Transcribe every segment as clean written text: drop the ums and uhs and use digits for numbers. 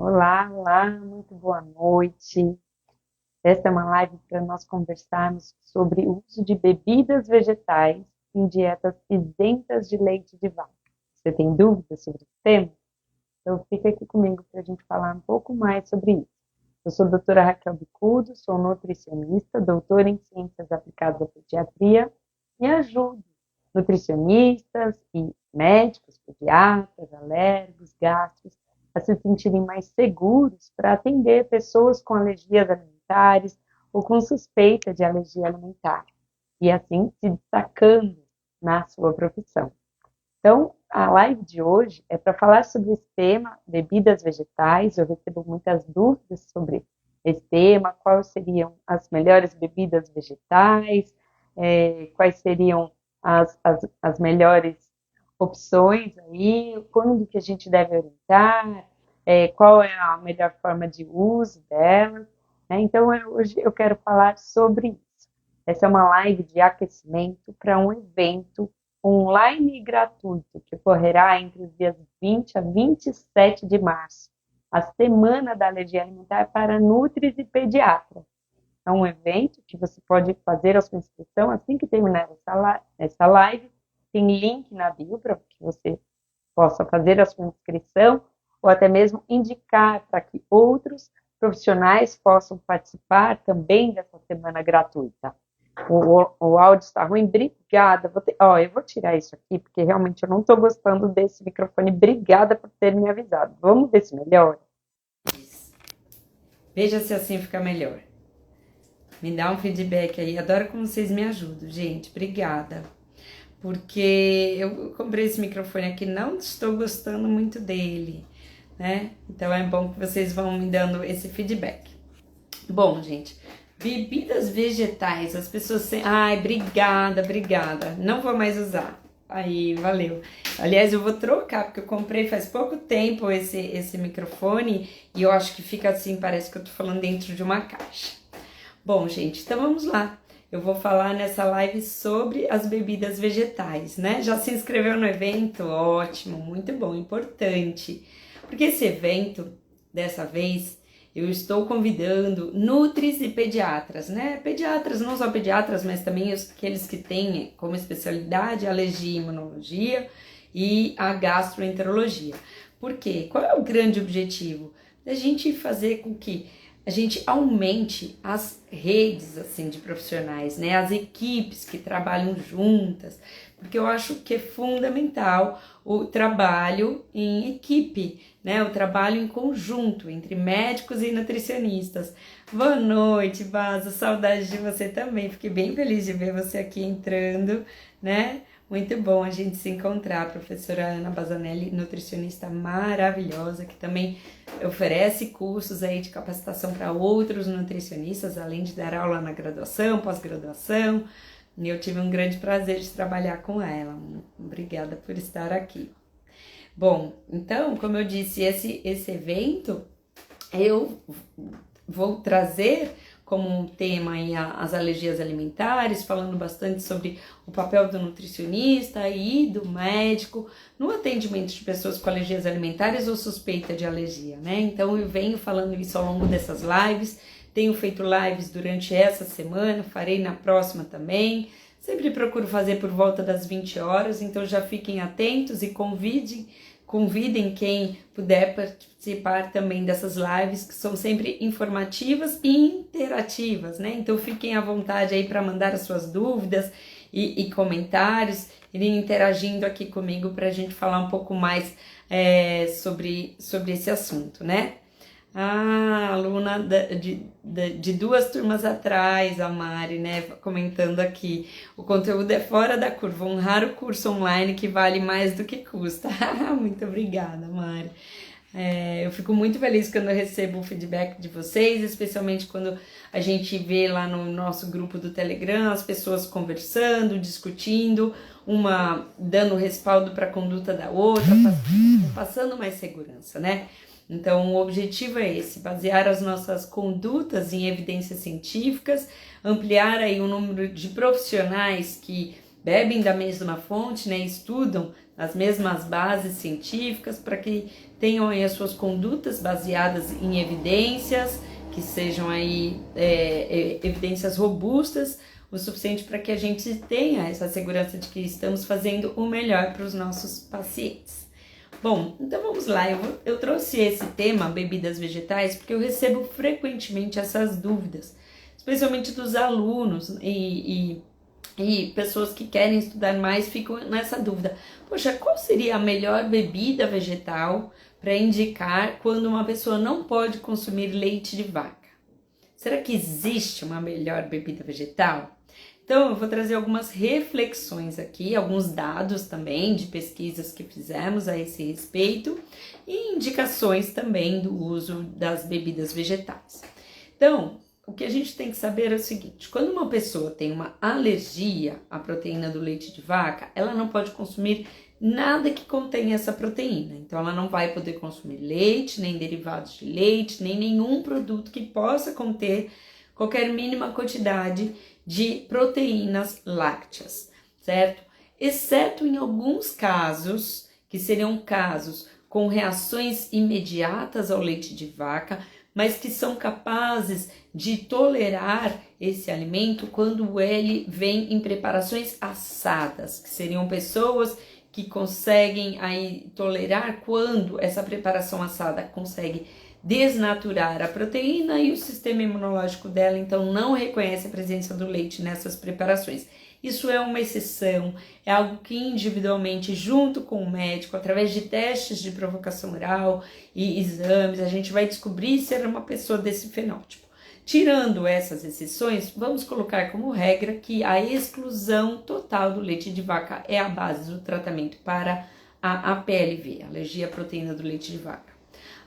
Olá, olá, muito boa noite. Esta é uma live para nós conversarmos sobre o uso de bebidas vegetais em dietas isentas de leite de vaca. Você tem dúvidas sobre esse tema? Então fica aqui comigo para a gente falar um pouco mais sobre isso. Eu sou a doutora Raquel Bicudo, sou nutricionista, doutora em Ciências Aplicadas à Pediatria e ajudo nutricionistas e médicos, pediatras, alérgicos, gastros, a se sentirem mais seguros para atender pessoas com alergias alimentares ou com suspeita de alergia alimentar, e assim se destacando na sua profissão. Então, a live de hoje é para falar sobre esse tema, bebidas vegetais. Eu recebo muitas dúvidas sobre esse tema, quais seriam as melhores bebidas vegetais, quais seriam as melhores opções aí, quando que a gente deve orientar, qual é a melhor forma de uso delas, né? Então, hoje eu quero falar sobre isso. Essa é uma live de aquecimento para um evento online e gratuito que ocorrerá entre os dias 20 a 27 de março, a Semana da Alergia Alimentar para Nutris e Pediatras. É um evento que você pode fazer a sua inscrição assim que terminar essa live. Tem link na bio para que você possa fazer a sua inscrição ou até mesmo indicar para que outros profissionais possam participar também dessa semana gratuita. O áudio está ruim? Obrigada. Eu vou tirar isso aqui, porque realmente eu não estou gostando desse microfone. Obrigada por ter me avisado. Vamos ver se melhora. Veja se assim fica melhor. Me dá um feedback aí. Adoro como vocês me ajudam, gente. Obrigada. Porque eu comprei esse microfone aqui, não estou gostando muito dele, né? Então é bom que vocês vão me dando esse feedback. Bom, gente, bebidas vegetais, as pessoas sempre... Ai, obrigada. Não vou mais usar. Aí, valeu. Aliás, eu vou trocar, porque eu comprei faz pouco tempo esse microfone e eu acho que fica assim, parece que eu tô falando dentro de uma caixa. Bom, gente, então vamos lá. Eu vou falar nessa live sobre as bebidas vegetais, né? Já se inscreveu no evento? Ótimo, muito bom, importante. Porque esse evento, dessa vez, eu estou convidando nutris e pediatras, né? Pediatras, não só pediatras, mas também aqueles que têm como especialidade a alergia e imunologia e a gastroenterologia. Por quê? Qual é o grande objetivo? Da gente fazer com que a gente aumente as redes assim de profissionais, né? As equipes que trabalham juntas, porque eu acho que é fundamental o trabalho em equipe, né? O trabalho em conjunto entre médicos e nutricionistas. Boa noite, Vaza, saudade de você também. Fiquei bem feliz de ver você aqui entrando, né? Muito bom a gente se encontrar. A professora Ana Bazanelli, nutricionista maravilhosa, que também oferece cursos aí de capacitação para outros nutricionistas, além de dar aula na graduação, pós-graduação. E eu tive um grande prazer de trabalhar com ela. Obrigada por estar aqui. Bom, então, como eu disse, esse evento eu vou trazer como um tema aí as alergias alimentares, falando bastante sobre o papel do nutricionista e do médico no atendimento de pessoas com alergias alimentares ou suspeita de alergia, né? Então eu venho falando isso ao longo dessas lives, tenho feito lives durante essa semana, farei na próxima também. Sempre procuro fazer por volta das 20 horas, então já fiquem atentos e convidem quem puder participar também dessas lives, que são sempre informativas e interativas, né? Então fiquem à vontade aí para mandar as suas dúvidas e comentários, irem interagindo aqui comigo para a gente falar um pouco mais sobre esse assunto, né? Aluna de 2 turmas atrás, a Mari, né, comentando aqui, o conteúdo é fora da curva, um raro curso online que vale mais do que custa. Muito obrigada, Mari. Eu fico muito feliz quando eu recebo o feedback de vocês, especialmente quando a gente vê lá no nosso grupo do Telegram as pessoas conversando, discutindo, uma dando respaldo para a conduta da outra, passando mais segurança, né? Então, o objetivo é esse, basear as nossas condutas em evidências científicas, ampliar aí o número de profissionais que bebem da mesma fonte, né, estudam as mesmas bases científicas, para que tenham aí as suas condutas baseadas em evidências, que sejam aí evidências robustas, o suficiente para que a gente tenha essa segurança de que estamos fazendo o melhor para os nossos pacientes. Bom, então vamos lá, eu trouxe esse tema, bebidas vegetais, porque eu recebo frequentemente essas dúvidas, especialmente dos alunos e pessoas que querem estudar mais ficam nessa dúvida. Poxa, qual seria a melhor bebida vegetal para indicar quando uma pessoa não pode consumir leite de vaca? Será que existe uma melhor bebida vegetal? Então, eu vou trazer algumas reflexões aqui, alguns dados também de pesquisas que fizemos a esse respeito e indicações também do uso das bebidas vegetais. Então, o que a gente tem que saber é o seguinte: quando uma pessoa tem uma alergia à proteína do leite de vaca, ela não pode consumir nada que contenha essa proteína. Então, ela não vai poder consumir leite, nem derivados de leite, nem nenhum produto que possa conter qualquer mínima quantidade de proteínas lácteas, certo? Exceto em alguns casos, que seriam casos com reações imediatas ao leite de vaca, mas que são capazes de tolerar esse alimento quando ele vem em preparações assadas, que seriam pessoas que conseguem aí tolerar quando essa preparação assada consegue desnaturar a proteína e o sistema imunológico dela então não reconhece a presença do leite nessas preparações. Isso é uma exceção, é algo que individualmente, junto com o médico, através de testes de provocação oral e exames, a gente vai descobrir se era uma pessoa desse fenótipo. Tirando essas exceções, vamos colocar como regra que a exclusão total do leite de vaca é a base do tratamento para a APLV, alergia à proteína do leite de vaca.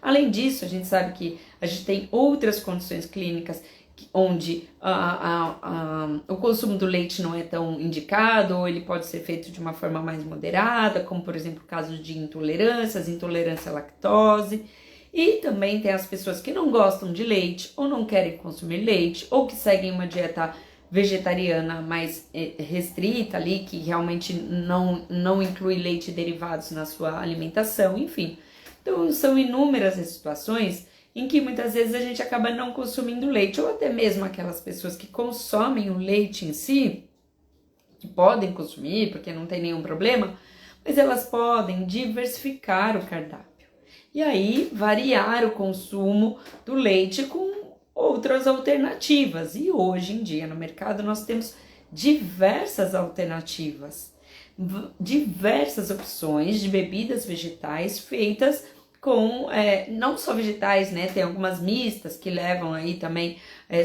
Além disso, a gente sabe que a gente tem outras condições clínicas onde o consumo do leite não é tão indicado, ou ele pode ser feito de uma forma mais moderada, como por exemplo casos de intolerâncias, intolerância à lactose. E também tem as pessoas que não gostam de leite, ou não querem consumir leite, ou que seguem uma dieta vegetariana mais restrita ali, que realmente não inclui leite e derivados na sua alimentação, enfim. Então, são inúmeras as situações em que muitas vezes a gente acaba não consumindo leite, ou até mesmo aquelas pessoas que consomem o leite em si, que podem consumir porque não tem nenhum problema, mas elas podem diversificar o cardápio. E aí, variar o consumo do leite com outras alternativas. E hoje em dia, no mercado, nós temos diversas alternativas, diversas opções de bebidas vegetais feitas com, não só vegetais, né? Tem algumas mistas que levam aí também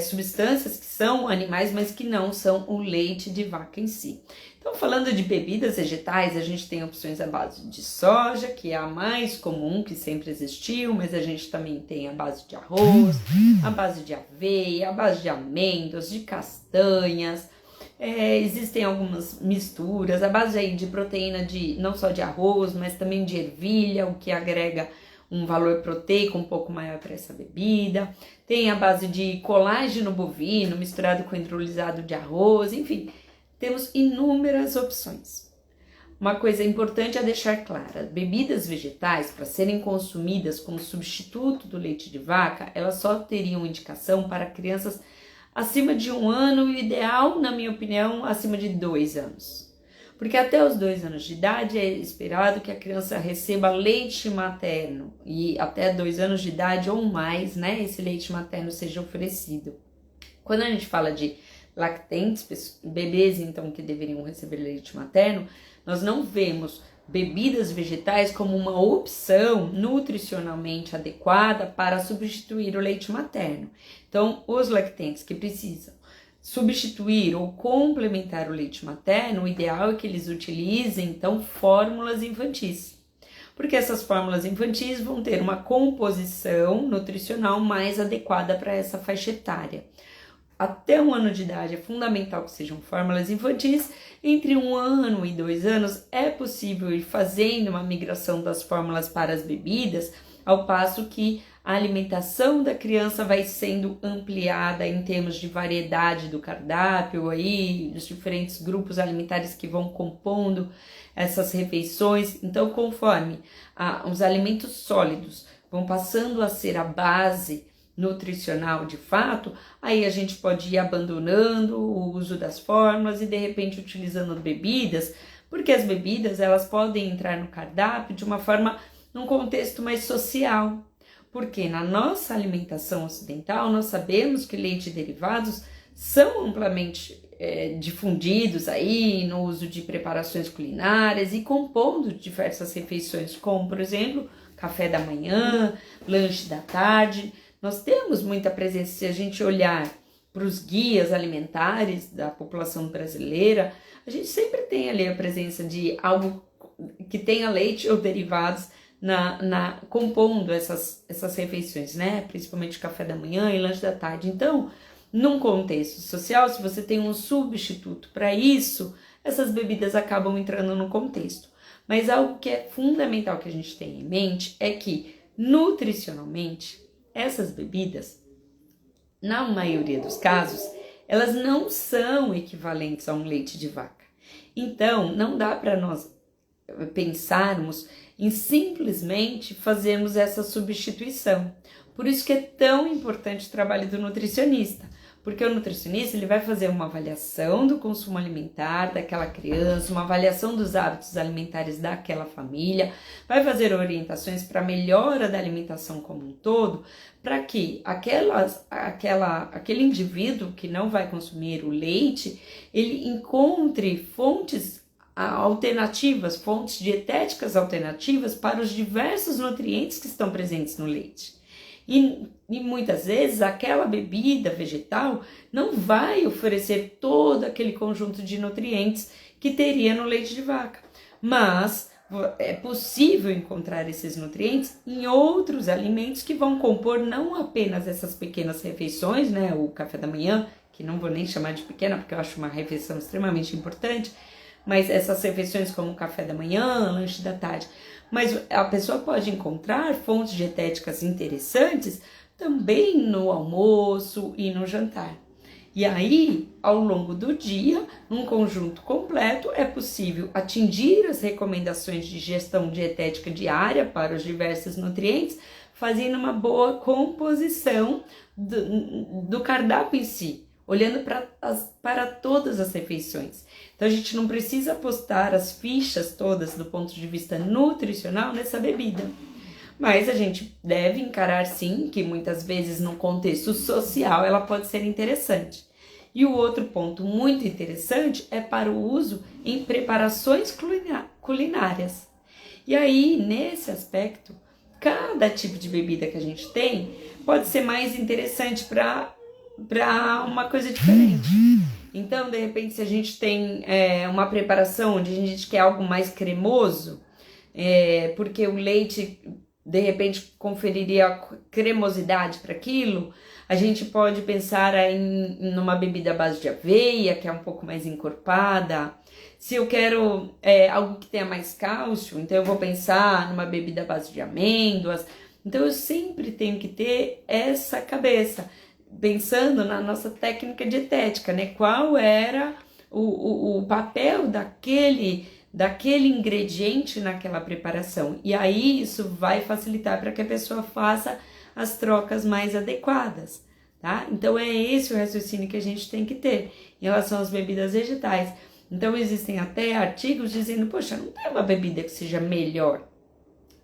substâncias que são animais, mas que não são o leite de vaca em si. Então, falando de bebidas vegetais, a gente tem opções à base de soja, que é a mais comum, que sempre existiu, mas a gente também tem a base de arroz, a base de aveia, a base de amêndoas, de castanhas. Existem algumas misturas, a base aí de proteína não só de arroz, mas também de ervilha, o que agrega um valor proteico um pouco maior para essa bebida. Tem a base de colágeno bovino misturado com hidrolisado de arroz, enfim, temos inúmeras opções. Uma coisa importante a deixar clara: bebidas vegetais, para serem consumidas como substituto do leite de vaca, elas só teriam indicação para crianças acima de 1 ano e o ideal, na minha opinião, acima de 2 anos. Porque até os 2 anos de idade é esperado que a criança receba leite materno e até 2 anos de idade ou mais, né, esse leite materno seja oferecido. Quando a gente fala de lactentes, bebês então que deveriam receber leite materno, nós não vemos bebidas vegetais como uma opção nutricionalmente adequada para substituir o leite materno. Então, os lactentes que precisam substituir ou complementar o leite materno, o ideal é que eles utilizem então fórmulas infantis, porque essas fórmulas infantis vão ter uma composição nutricional mais adequada para essa faixa etária. Até 1 ano de idade é fundamental que sejam fórmulas infantis. Entre 1 ano e 2 anos é possível ir fazendo uma migração das fórmulas para as bebidas, ao passo que a alimentação da criança vai sendo ampliada em termos de variedade do cardápio, aí, os diferentes grupos alimentares que vão compondo essas refeições. Então, conforme os alimentos sólidos vão passando a ser a base nutricional de fato, aí a gente pode ir abandonando o uso das fórmulas e de repente utilizando bebidas, porque as bebidas elas podem entrar no cardápio de uma forma, num contexto mais social, porque na nossa alimentação ocidental nós sabemos que leite e derivados são amplamente difundidos aí no uso de preparações culinárias e compondo diversas refeições, como por exemplo, café da manhã, lanche da tarde. Nós temos muita presença, se a gente olhar para os guias alimentares da população brasileira, a gente sempre tem ali a presença de algo que tenha leite ou derivados compondo essas refeições, né? Principalmente café da manhã e lanche da tarde. Então, num contexto social, se você tem um substituto para isso, essas bebidas acabam entrando no contexto. Mas algo que é fundamental que a gente tenha em mente é que, nutricionalmente, essas bebidas, na maioria dos casos, elas não são equivalentes a um leite de vaca. Então, não dá para nós pensarmos em simplesmente fazermos essa substituição. Por isso que é tão importante o trabalho do nutricionista, porque o nutricionista ele vai fazer uma avaliação do consumo alimentar daquela criança, uma avaliação dos hábitos alimentares daquela família, vai fazer orientações para a melhora da alimentação como um todo, para que aquele indivíduo que não vai consumir o leite, ele encontre fontes alternativas, fontes dietéticas alternativas para os diversos nutrientes que estão presentes no leite. E muitas vezes aquela bebida vegetal não vai oferecer todo aquele conjunto de nutrientes que teria no leite de vaca. Mas é possível encontrar esses nutrientes em outros alimentos que vão compor não apenas essas pequenas refeições, né? O café da manhã, que não vou nem chamar de pequena porque eu acho uma refeição extremamente importante, mas essas refeições como café da manhã, lanche da tarde. Mas a pessoa pode encontrar fontes dietéticas interessantes também no almoço e no jantar. E aí, ao longo do dia, num conjunto completo, é possível atingir as recomendações de gestão dietética diária para os diversos nutrientes, fazendo uma boa composição do cardápio em si, olhando para todas as refeições. Então, a gente não precisa apostar as fichas todas do ponto de vista nutricional nessa bebida. Mas a gente deve encarar, sim, que muitas vezes no contexto social ela pode ser interessante. E o outro ponto muito interessante é para o uso em preparações culinárias. E aí, nesse aspecto, cada tipo de bebida que a gente tem pode ser mais interessante para uma coisa diferente. Então, de repente, se a gente tem uma preparação onde a gente quer algo mais cremoso, porque o leite, de repente, conferiria cremosidade para aquilo, a gente pode pensar numa bebida à base de aveia, que é um pouco mais encorpada. Se eu quero algo que tenha mais cálcio, então eu vou pensar numa bebida à base de amêndoas. Então, eu sempre tenho que ter essa cabeça, pensando na nossa técnica dietética, né? Qual era o papel daquele ingrediente naquela preparação. E aí isso vai facilitar para que a pessoa faça as trocas mais adequadas, tá? Então é esse o raciocínio que a gente tem que ter em relação às bebidas vegetais. Então existem até artigos dizendo, poxa, não tem uma bebida que seja melhor.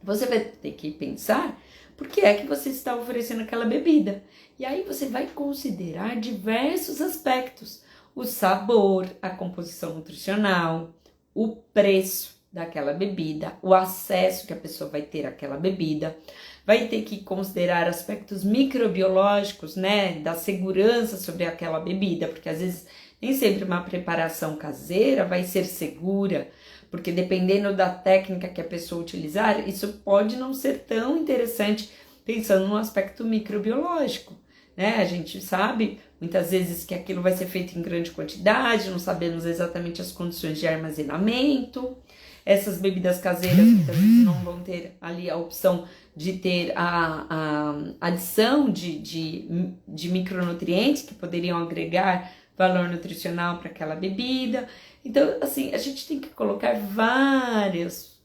Você vai ter que pensar por que é que você está oferecendo aquela bebida. E aí você vai considerar diversos aspectos. O sabor, a composição nutricional, o preço daquela bebida, o acesso que a pessoa vai ter àquela bebida. Vai ter que considerar aspectos microbiológicos, né, da segurança sobre aquela bebida, porque às vezes nem sempre uma preparação caseira vai ser segura, porque dependendo da técnica que a pessoa utilizar, isso pode não ser tão interessante pensando no aspecto microbiológico, né? A gente sabe muitas vezes que aquilo vai ser feito em grande quantidade, não sabemos exatamente as condições de armazenamento, Essas bebidas caseiras muitas vezes não vão ter ali a opção de ter a adição de micronutrientes que poderiam agregar valor nutricional para aquela bebida. Então, assim, a gente tem que colocar vários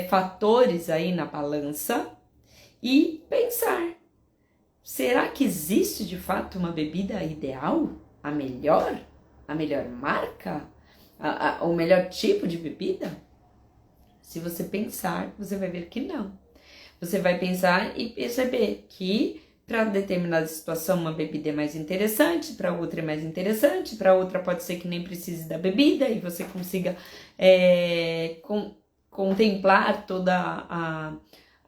fatores aí na balança e pensar, será que existe de fato uma bebida ideal? A melhor marca? O melhor tipo de bebida? Se você pensar, você vai ver que não. Você vai pensar e perceber que para determinada situação uma bebida é mais interessante, para outra é mais interessante, para outra pode ser que nem precise da bebida e você consiga contemplar toda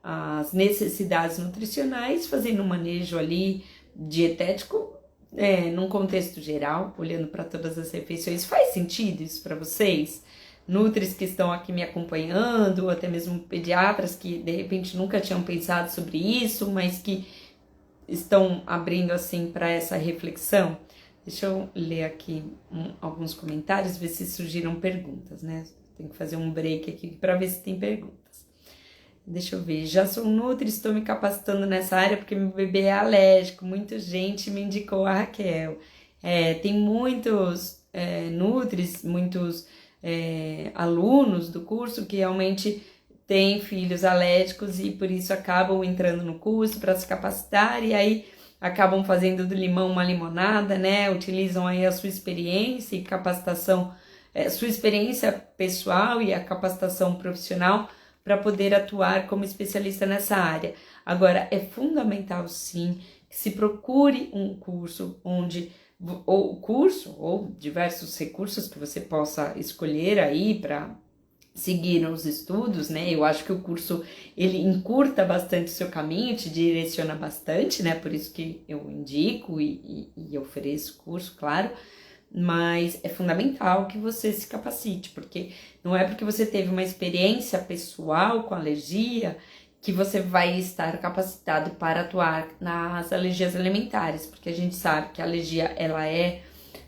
as necessidades nutricionais, fazendo um manejo ali dietético num contexto geral, olhando para todas as refeições. Faz sentido isso para vocês? Nutris que estão aqui me acompanhando, ou até mesmo pediatras que de repente nunca tinham pensado sobre isso, mas que estão abrindo assim para essa reflexão. Deixa eu ler aqui alguns comentários, ver se surgiram perguntas, né? Tenho que fazer um break aqui para ver se tem perguntas. Deixa eu ver. Já sou Nutri, estou me capacitando nessa área porque meu bebê é alérgico. Muita gente me indicou a Raquel. Tem muitos Nutris, muitos alunos do curso que realmente têm filhos alérgicos e por isso acabam entrando no curso para se capacitar e aí acabam fazendo do limão uma limonada, né? Utilizam aí a sua experiência e capacitação, sua experiência pessoal e a capacitação profissional para poder atuar como especialista nessa área. Agora, é fundamental sim que se procure um curso onde ou diversos recursos que você possa escolher aí para seguir os estudos, né? Eu acho que o curso, ele encurta bastante o seu caminho, te direciona bastante, né? Por isso que eu indico e ofereço curso, claro, mas é fundamental que você se capacite, porque não é porque você teve uma experiência pessoal com alergia que você vai estar capacitado para atuar nas alergias alimentares, porque a gente sabe que a alergia,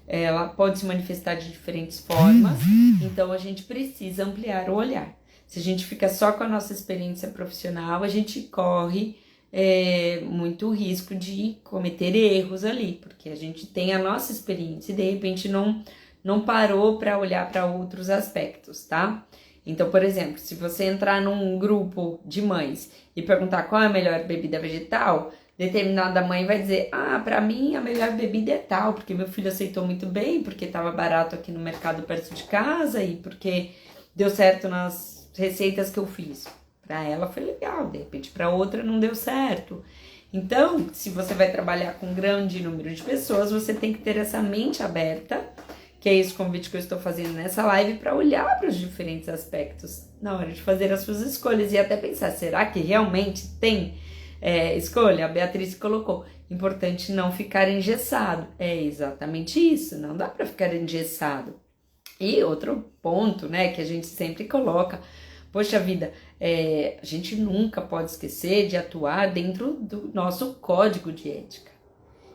ela pode se manifestar de diferentes formas, então a gente precisa ampliar o olhar. Se a gente fica só com a nossa experiência profissional, a gente corre muito risco de cometer erros ali, porque a gente tem a nossa experiência e de repente não parou para olhar para outros aspectos, tá? Então, por exemplo, se você entrar num grupo de mães e perguntar qual é a melhor bebida vegetal, determinada mãe vai dizer, para mim a melhor bebida é tal, porque meu filho aceitou muito bem, porque estava barato aqui no mercado perto de casa e porque deu certo nas receitas que eu fiz. Para ela foi legal, de repente para outra não deu certo. Então, se você vai trabalhar com um grande número de pessoas, você tem que ter essa mente aberta, que é esse convite que eu estou fazendo nessa live, para olhar para os diferentes aspectos na hora de fazer as suas escolhas e até pensar, será que realmente tem escolha? A Beatriz colocou, importante não ficar engessado. É exatamente isso, não dá para ficar engessado. E outro ponto, né, que a gente sempre coloca, poxa vida, a gente nunca pode esquecer de atuar dentro do nosso código de ética.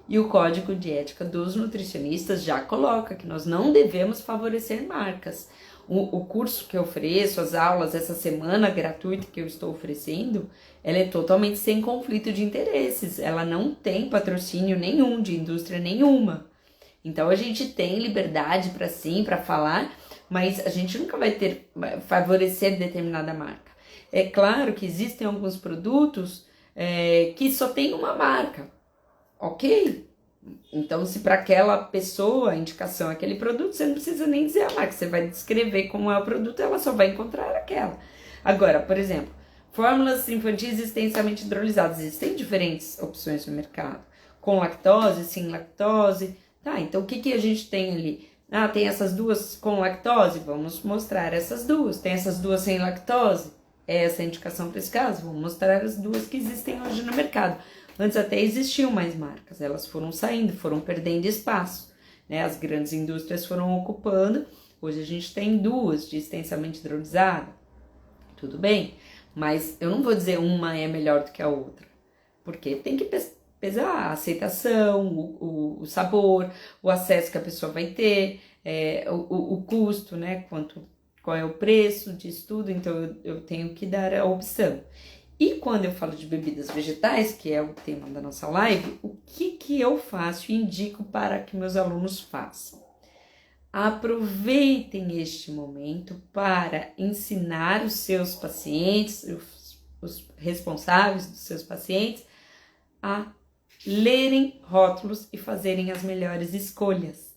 E o código de ética dos nutricionistas já coloca que nós não devemos favorecer marcas. O curso que eu ofereço, as aulas, essa semana gratuita que eu estou oferecendo, ela é totalmente sem conflito de interesses. Ela não tem patrocínio nenhum de indústria nenhuma. Então a gente tem liberdade para sim, para falar, mas a gente nunca vai favorecer determinada marca. É claro que existem alguns produtos que só tem uma marca. Ok? Então, se para aquela pessoa a indicação é aquele produto, você não precisa nem dizer a marca, você vai descrever como é o produto, ela só vai encontrar aquela. Agora, por exemplo, fórmulas infantis extensamente hidrolisadas, existem diferentes opções no mercado, com lactose, sem lactose. Tá, então o que a gente tem ali? Tem essas duas com lactose, vamos mostrar essas duas. Tem essas duas sem lactose, essa é a indicação para esse caso, vamos mostrar as duas que existem hoje no mercado. Antes até existiam mais marcas, elas foram saindo, foram perdendo espaço, né? As grandes indústrias foram ocupando, hoje a gente tem duas de extensamente hidrolisada, tudo bem, mas eu não vou dizer uma é melhor do que a outra, porque tem que pesar a aceitação, o sabor, o acesso que a pessoa vai ter, o custo, né? qual é o preço disso tudo, então eu tenho que dar a opção. E quando eu falo de bebidas vegetais, que é o tema da nossa live, o que eu faço e indico para que meus alunos façam? Aproveitem este momento para ensinar os seus pacientes, os responsáveis dos seus pacientes, a lerem rótulos e fazerem as melhores escolhas.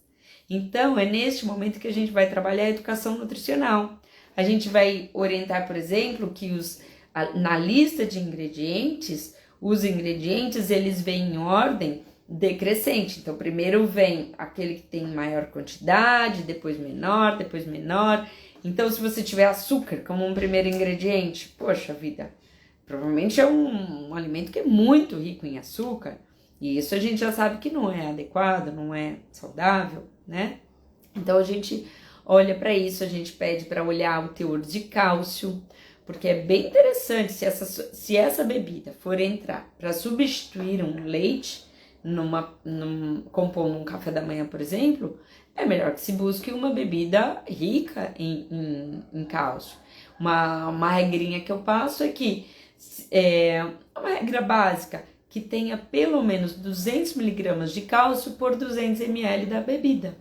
Então, é neste momento que a gente vai trabalhar a educação nutricional. A gente vai orientar, por exemplo, que na lista de ingredientes, os ingredientes eles vêm em ordem decrescente. Então, primeiro vem aquele que tem maior quantidade, depois menor, depois menor. Então, se você tiver açúcar como um primeiro ingrediente, poxa vida, provavelmente é um alimento que é muito rico em açúcar. E isso a gente já sabe que não é adequado, não é saudável, né? Então, a gente olha para isso, a gente pede para olhar o teor de cálcio, porque é bem interessante se essa bebida for entrar para substituir um leite, compondo um café da manhã, por exemplo, é melhor que se busque uma bebida rica em cálcio. Uma regrinha que eu passo é que uma regra básica, que tenha pelo menos 200 miligramas de cálcio por 200 ml da bebida,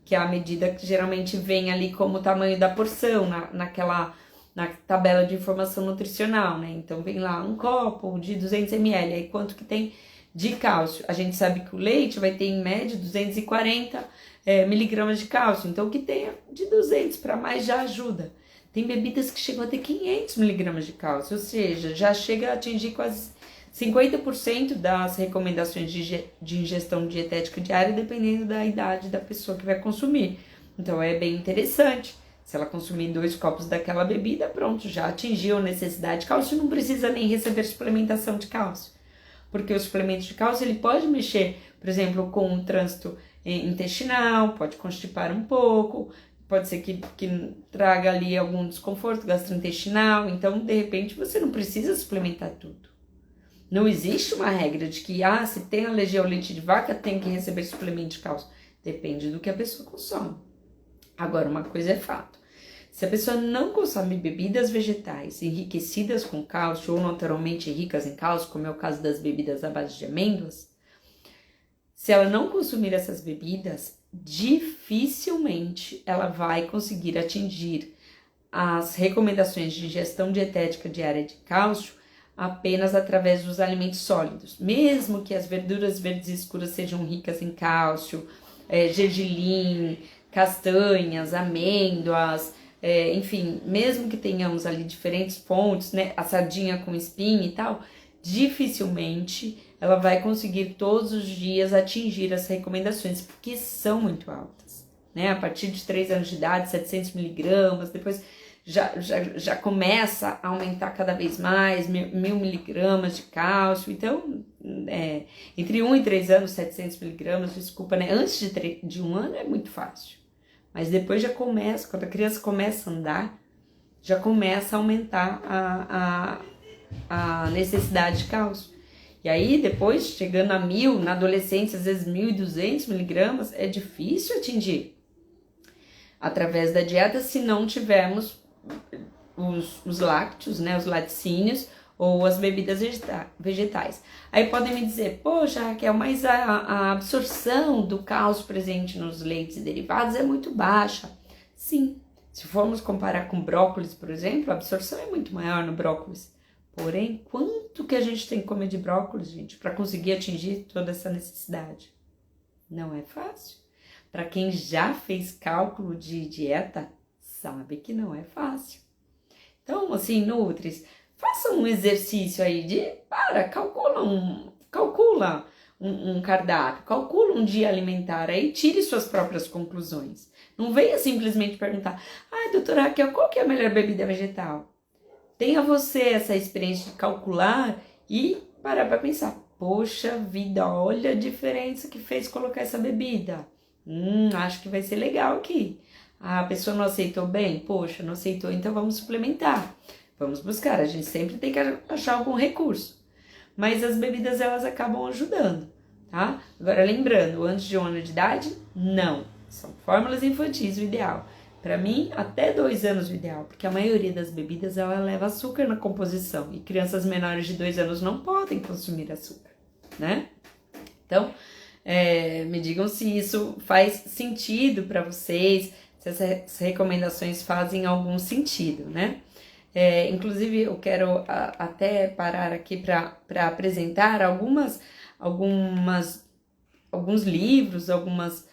que é a medida que geralmente vem ali como o tamanho da porção, na tabela de informação nutricional, né? Então, vem lá um copo de 200 ml, aí quanto que tem de cálcio? A gente sabe que o leite vai ter, em média, 240 miligramas de cálcio. Então, o que tenha de 200 para mais já ajuda. Tem bebidas que chegam a ter 500 miligramas de cálcio, ou seja, já chega a atingir quase 50% das recomendações de ingestão dietética diária, dependendo da idade da pessoa que vai consumir. Então, é bem interessante. Se ela consumir 2 copos daquela bebida, pronto, já atingiu a necessidade de cálcio, não precisa nem receber suplementação de cálcio. Porque o suplemento de cálcio, ele pode mexer, por exemplo, com o trânsito intestinal, pode constipar um pouco, pode ser que traga ali algum desconforto gastrointestinal, então, de repente, você não precisa suplementar tudo. Não existe uma regra de que, se tem alergia ao leite de vaca, tem que receber suplemento de cálcio. Depende do que a pessoa consome. Agora, uma coisa é fato. Se a pessoa não consome bebidas vegetais enriquecidas com cálcio ou naturalmente ricas em cálcio, como é o caso das bebidas à base de amêndoas, se ela não consumir essas bebidas, dificilmente ela vai conseguir atingir as recomendações de ingestão dietética diária de cálcio apenas através dos alimentos sólidos. Mesmo que as verduras verdes escuras sejam ricas em cálcio, gergelim, castanhas, amêndoas, enfim, mesmo que tenhamos ali diferentes fontes, né, a sardinha com espinha e tal, dificilmente ela vai conseguir todos os dias atingir as recomendações, porque são muito altas, né? A partir de 3 anos de idade, 700 miligramas, depois já começa a aumentar cada vez mais, 1000 miligramas de cálcio. Então, entre 1 e 3 anos, 700 miligramas, desculpa, né? Antes de 1 ano é muito fácil. Mas depois já começa, quando a criança começa a andar, já começa a aumentar a necessidade de cálcio. E aí, depois, chegando a 1000, na adolescência, às vezes 1200 miligramas, é difícil atingir através da dieta se não tivermos os lácteos, né, os laticínios ou as bebidas vegetais. Aí podem me dizer, poxa, Raquel, mas a absorção do cálcio presente nos leites e derivados é muito baixa. Sim, se formos comparar com brócolis, por exemplo, a absorção é muito maior no brócolis. Porém, quanto que a gente tem que comer de brócolis, gente, para conseguir atingir toda essa necessidade? Não é fácil. Para quem já fez cálculo de dieta, sabe que não é fácil. Então, assim, Nutris, faça um exercício aí calcula um cardápio, calcula um dia alimentar aí, tire suas próprias conclusões. Não venha simplesmente perguntar, doutora Raquel, qual que é a melhor bebida vegetal? Tenha você essa experiência de calcular e parar para pensar, poxa vida, olha a diferença que fez colocar essa bebida. Acho que vai ser legal aqui. A pessoa não aceitou bem? Poxa, não aceitou, então vamos suplementar. Vamos buscar, a gente sempre tem que achar algum recurso. Mas as bebidas, elas acabam ajudando, tá? Agora, lembrando, antes de 1 ano de idade, não. São fórmulas infantis o ideal. Para mim, até 2 anos o ideal, porque a maioria das bebidas ela leva açúcar na composição e crianças menores de 2 anos não podem consumir açúcar, né? Então, me digam se isso faz sentido para vocês, se essas recomendações fazem algum sentido, né? Inclusive, eu quero até parar aqui para apresentar alguns livros, algumas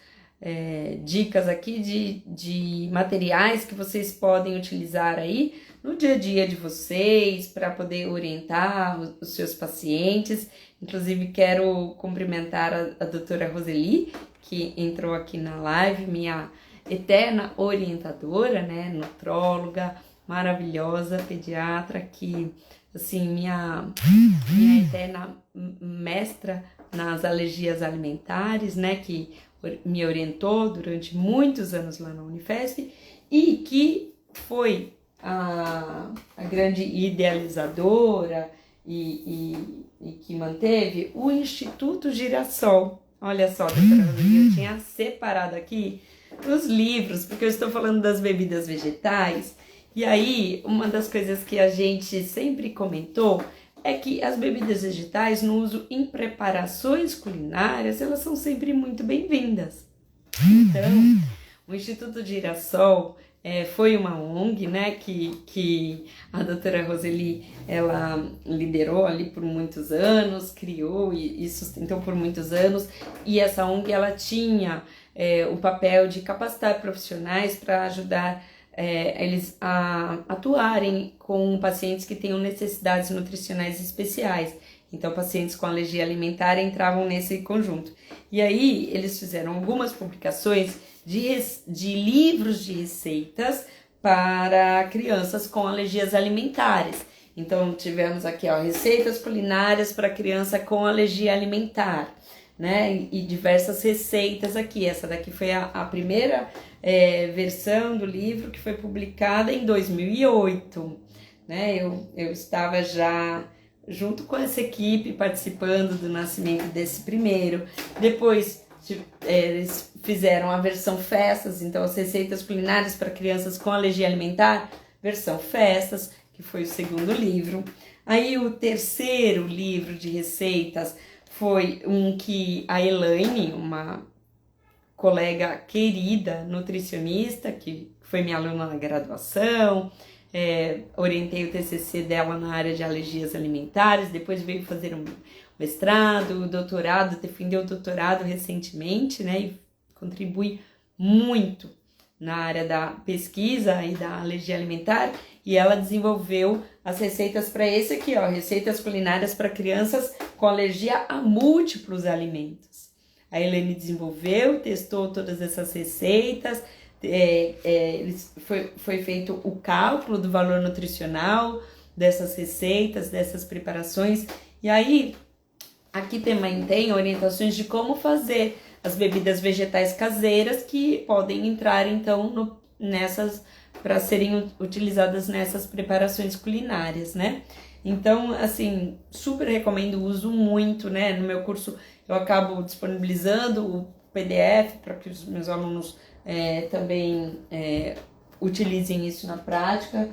dicas aqui de materiais que vocês podem utilizar aí no dia a dia de vocês para poder orientar os seus pacientes. Inclusive, quero cumprimentar a doutora Roseli, que entrou aqui na live, minha eterna orientadora, né, nutróloga, maravilhosa, pediatra, que, assim, minha eterna mestra nas alergias alimentares, né, que me orientou durante muitos anos lá na Unifesp e que foi a grande idealizadora e que manteve o Instituto Girassol. Olha só, doutora Rodrigo, eu tinha separado aqui os livros, porque eu estou falando das bebidas vegetais, e aí uma das coisas que a gente sempre comentou é que as bebidas vegetais no uso em preparações culinárias, elas são sempre muito bem-vindas. Então, o Instituto Girassol foi uma ONG, né, que a doutora Roseli, ela liderou ali por muitos anos, criou e sustentou por muitos anos, e essa ONG, ela tinha o papel de capacitar profissionais para ajudar eles a atuarem com pacientes que tenham necessidades nutricionais especiais. Então, pacientes com alergia alimentar entravam nesse conjunto. E aí, eles fizeram algumas publicações de livros de receitas para crianças com alergias alimentares. Então, tivemos aqui, ó, receitas culinárias para criança com alergia alimentar, né? E diversas receitas aqui. Essa daqui foi a primeira versão do livro que foi publicada em 2008, né? Eu estava já junto com essa equipe participando do nascimento desse primeiro. Depois eles fizeram a versão festas, então as receitas culinárias para crianças com alergia alimentar, versão festas, que foi o segundo livro. Aí o terceiro livro de receitas foi um que a Elaine, uma colega querida, nutricionista, que foi minha aluna na graduação, orientei o TCC dela na área de alergias alimentares, depois veio fazer um mestrado, doutorado, defendeu o doutorado recentemente, né, e contribui muito na área da pesquisa e da alergia alimentar, e ela desenvolveu as receitas para esse aqui, ó, receitas culinárias para crianças com alergia a múltiplos alimentos. A Helene desenvolveu, testou todas essas receitas, foi feito o cálculo do valor nutricional dessas receitas, dessas preparações, e aí aqui também tem orientações de como fazer as bebidas vegetais caseiras que podem entrar então nessas, para serem utilizadas nessas preparações culinárias, né? Então, assim, super recomendo, uso muito, né? No meu curso eu acabo disponibilizando o PDF para que os meus alunos também utilizem isso na prática.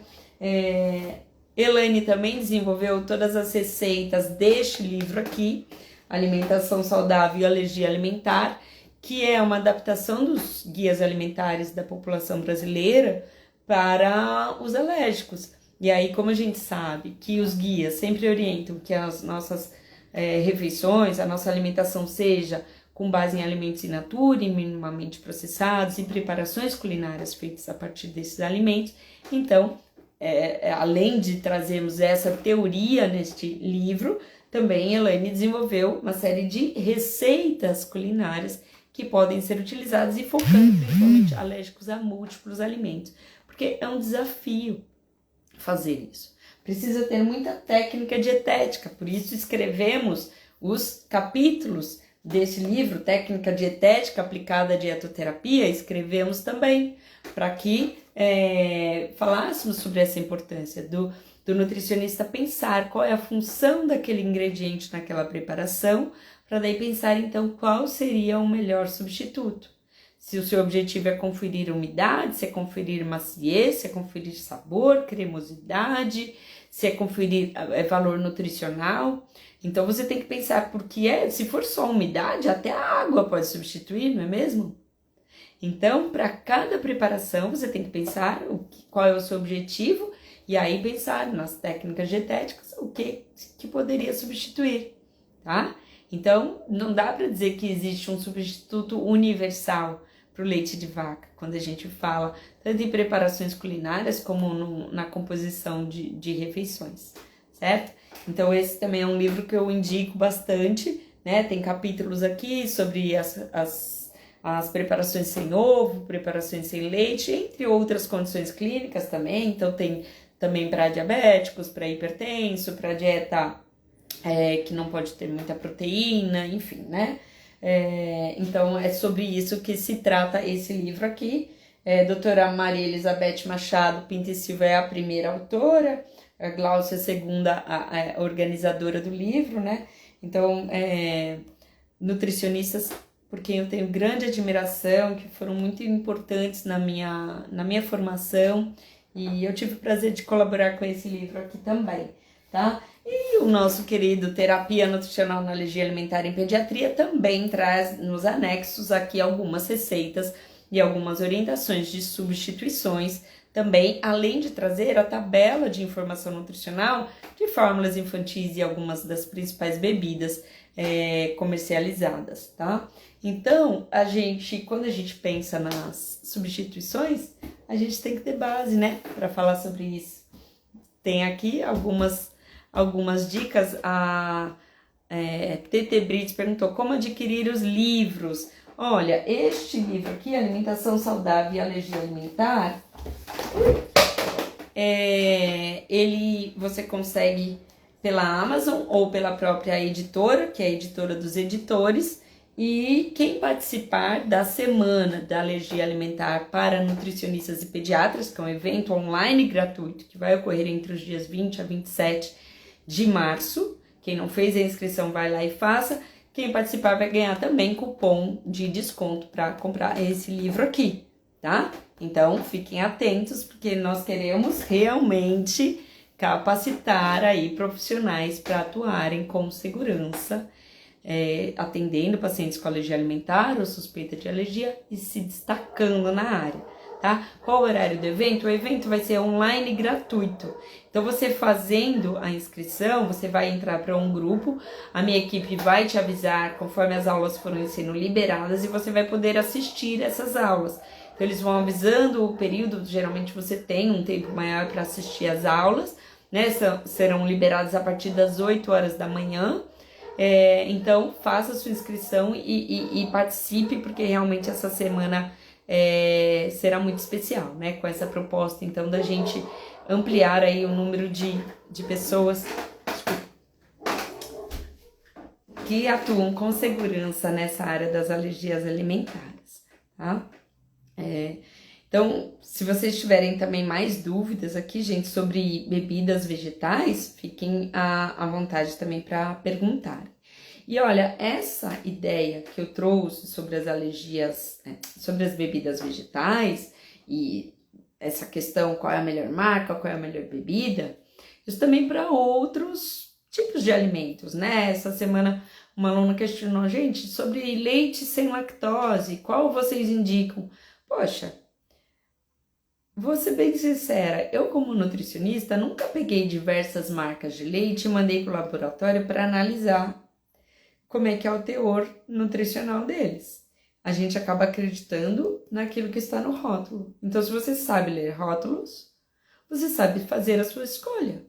Elaine também desenvolveu todas as receitas deste livro aqui, Alimentação Saudável e Alergia Alimentar, que é uma adaptação dos guias alimentares da população brasileira para os alérgicos. E aí, como a gente sabe que os guias sempre orientam que as nossas refeições, a nossa alimentação seja com base em alimentos in natura, minimamente processados e preparações culinárias feitas a partir desses alimentos, então, além de trazermos essa teoria neste livro, também Elaine desenvolveu uma série de receitas culinárias que podem ser utilizadas e focando principalmente alérgicos a múltiplos alimentos, porque é um desafio fazer isso. Precisa ter muita técnica dietética, por isso escrevemos os capítulos desse livro, Técnica Dietética Aplicada à Dietoterapia, escrevemos também, para que falássemos sobre essa importância do nutricionista pensar qual é a função daquele ingrediente naquela preparação, para daí pensar então qual seria o melhor substituto. Se o seu objetivo é conferir umidade, se é conferir maciez, se é conferir sabor, cremosidade, se é conferir valor nutricional. Então você tem que pensar, porque se for só umidade, até a água pode substituir, não é mesmo? Então, para cada preparação, você tem que pensar qual é o seu objetivo e aí pensar nas técnicas dietéticas o que poderia substituir, tá? Então, não dá para dizer que existe um substituto universal para o leite de vaca, quando a gente fala tanto em preparações culinárias como na composição de refeições, certo? Então, esse também é um livro que eu indico bastante, né? Tem capítulos aqui sobre as preparações sem ovo, preparações sem leite, entre outras condições clínicas também. Então, tem também para diabéticos, para hipertenso, para dieta que não pode ter muita proteína, enfim, né? Então, é sobre isso que se trata esse livro aqui. Doutora Maria Elizabeth Machado Pinto e Silva é a primeira autora, a Gláucia é a segunda a organizadora do livro, né? Então, nutricionistas por quem eu tenho grande admiração, que foram muito importantes na minha formação, e eu tive o prazer de colaborar com esse livro aqui também, tá? E o nosso querido Terapia Nutricional na Alergia Alimentar em Pediatria também traz nos anexos aqui algumas receitas e algumas orientações de substituições, também, além de trazer a tabela de informação nutricional de fórmulas infantis e algumas das principais bebidas comercializadas, tá? Então, quando a gente pensa nas substituições, a gente tem que ter base, né, para falar sobre isso. Tem aqui algumas dicas. A TT Brits perguntou como adquirir os livros. Olha, este livro aqui, Alimentação Saudável e Alergia Alimentar, você consegue pela Amazon ou pela própria editora, que é a editora dos editores, e quem participar da Semana da Alergia Alimentar para Nutricionistas e Pediatras, que é um evento online gratuito que vai ocorrer entre os dias 20 a 27 de março, quem não fez a inscrição vai lá e faça, quem participar vai ganhar também cupom de desconto para comprar esse livro aqui, tá? Então, fiquem atentos, porque nós queremos realmente capacitar aí profissionais para atuarem com segurança, atendendo pacientes com alergia alimentar ou suspeita de alergia e se destacando na área, tá? Qual o horário do evento? O evento vai ser online gratuito. Então, você fazendo a inscrição, você vai entrar para um grupo, a minha equipe vai te avisar conforme as aulas forem sendo liberadas e você vai poder assistir essas aulas. Então, eles vão avisando o período, geralmente você tem um tempo maior para assistir as aulas, né? Serão liberadas a partir das 8 horas da manhã. Então, faça a sua inscrição e participe, porque realmente essa semana será muito especial, né? Com essa proposta, então, da gente ampliar aí o número de pessoas que atuam com segurança nessa área das alergias alimentares, tá? Então, se vocês tiverem também mais dúvidas aqui, gente, sobre bebidas vegetais, fiquem à vontade também para perguntar. E olha, essa ideia que eu trouxe sobre as alergias, sobre as bebidas vegetais e essa questão qual é a melhor marca, qual é a melhor bebida, isso também para outros tipos de alimentos, né? Essa semana uma aluna questionou, gente, sobre leite sem lactose, qual vocês indicam? Poxa, vou ser bem sincera, eu como nutricionista nunca peguei diversas marcas de leite e mandei para o laboratório para analisar como é que é o teor nutricional deles. A gente acaba acreditando naquilo que está no rótulo. Então, se você sabe ler rótulos, você sabe fazer a sua escolha.